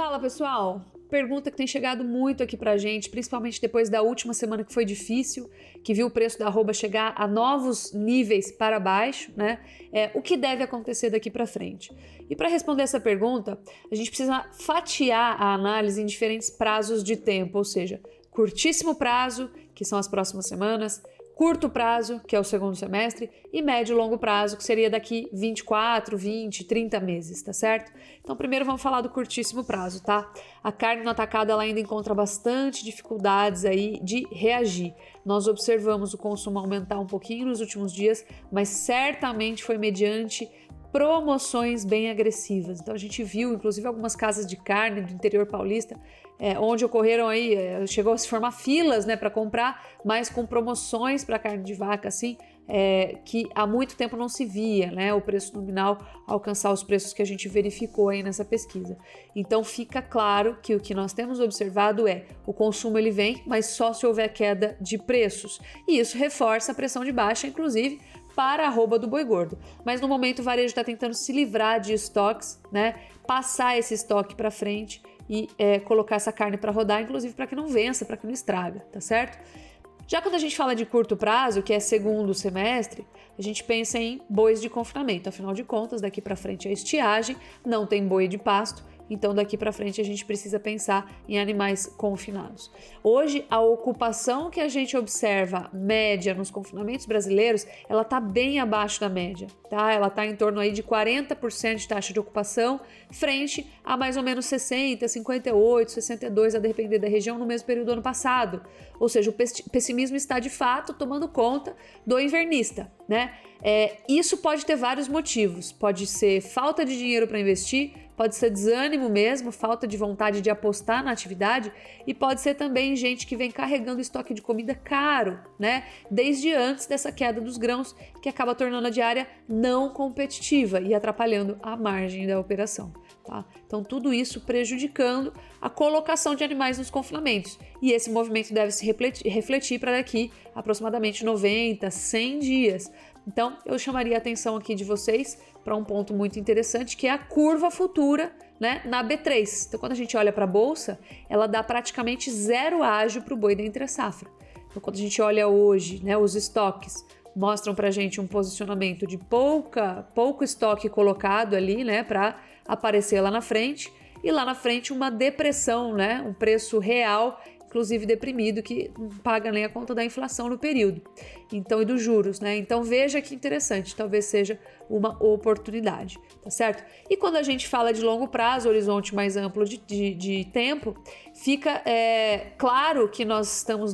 Fala, pessoal! Pergunta que tem chegado muito aqui pra gente, principalmente depois da última semana que foi difícil, que viu o preço da arroba chegar a novos níveis para baixo, né? O que deve acontecer daqui pra frente? E para responder essa pergunta, a gente precisa fatiar a análise em diferentes prazos de tempo, ou seja, curtíssimo prazo, que são as próximas semanas, curto prazo, que é o segundo semestre, e médio e longo prazo, que seria daqui 24, 20, 30 meses, tá certo? Então, primeiro vamos falar do curtíssimo prazo, tá? A carne no atacado ela ainda encontra bastante dificuldades aí de reagir. Nós observamos o consumo aumentar um pouquinho nos últimos dias, mas certamente foi mediante promoções bem agressivas. Então a gente viu, inclusive, algumas casas de carne do interior paulista, onde ocorreram aí, chegou a se formar filas, né, para comprar, mas com promoções para carne de vaca, assim, que há muito tempo não se via, né, o preço nominal alcançar os preços que a gente verificou aí nessa pesquisa. Então fica claro que o que nós temos observado o consumo ele vem, mas só se houver queda de preços. E isso reforça a pressão de baixa, inclusive, para a arroba do boi gordo. Mas no momento o varejo está tentando se livrar de estoques, né? Passar esse estoque para frente e colocar essa carne para rodar, inclusive para que não vença, para que não estraga, tá certo? Já quando a gente fala de curto prazo, que é segundo semestre, a gente pensa em bois de confinamento. Afinal de contas, daqui para frente é estiagem, não tem boi de pasto. Então, daqui para frente, a gente precisa pensar em animais confinados. Hoje, a ocupação que a gente observa média nos confinamentos brasileiros, ela está bem abaixo da média, tá? Ela está em torno aí de 40% de taxa de ocupação, frente a mais ou menos 60, 58, 62, a depender da região, no mesmo período do ano passado. Ou seja, o pessimismo está, de fato, tomando conta do invernista, né? Isso pode ter vários motivos. Pode ser falta de dinheiro para investir, pode ser desânimo mesmo, falta de vontade de apostar na atividade e pode ser também gente que vem carregando estoque de comida caro, né? Desde antes dessa queda dos grãos, que acaba tornando a diária não competitiva e atrapalhando a margem da operação, tá? Então tudo isso prejudicando a colocação de animais nos confinamentos. E esse movimento deve se refletir para daqui aproximadamente 90, 100 dias. Então, eu chamaria a atenção aqui de vocês para um ponto muito interessante, que é a curva futura, né, na B3. Então, quando a gente olha para a bolsa, ela dá praticamente zero ágio para o boi da entre-safra. Então, quando a gente olha hoje, né, os estoques mostram para a gente um posicionamento de pouco estoque colocado ali, né, para aparecer lá na frente. E lá na frente uma depressão, né, um preço real, inclusive deprimido, que não paga nem a conta da inflação no período, então, e dos juros, né? Então veja que interessante, talvez seja uma oportunidade, tá certo? E quando a gente fala de longo prazo, horizonte mais amplo de tempo, fica claro que nós estamos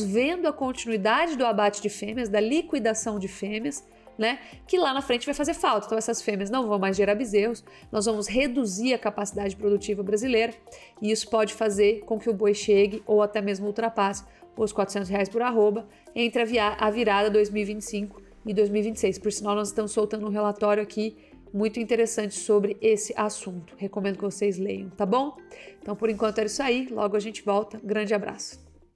vendo a continuidade do abate de fêmeas, da liquidação de fêmeas, né, que lá na frente vai fazer falta. Então essas fêmeas não vão mais gerar bezerros, nós vamos reduzir a capacidade produtiva brasileira e isso pode fazer com que o boi chegue ou até mesmo ultrapasse os R$400 por arroba entre a virada 2025 e 2026. Por sinal, nós estamos soltando um relatório aqui muito interessante sobre esse assunto. Recomendo que vocês leiam, tá bom? Então, por enquanto era isso aí. Logo a gente volta. Grande abraço.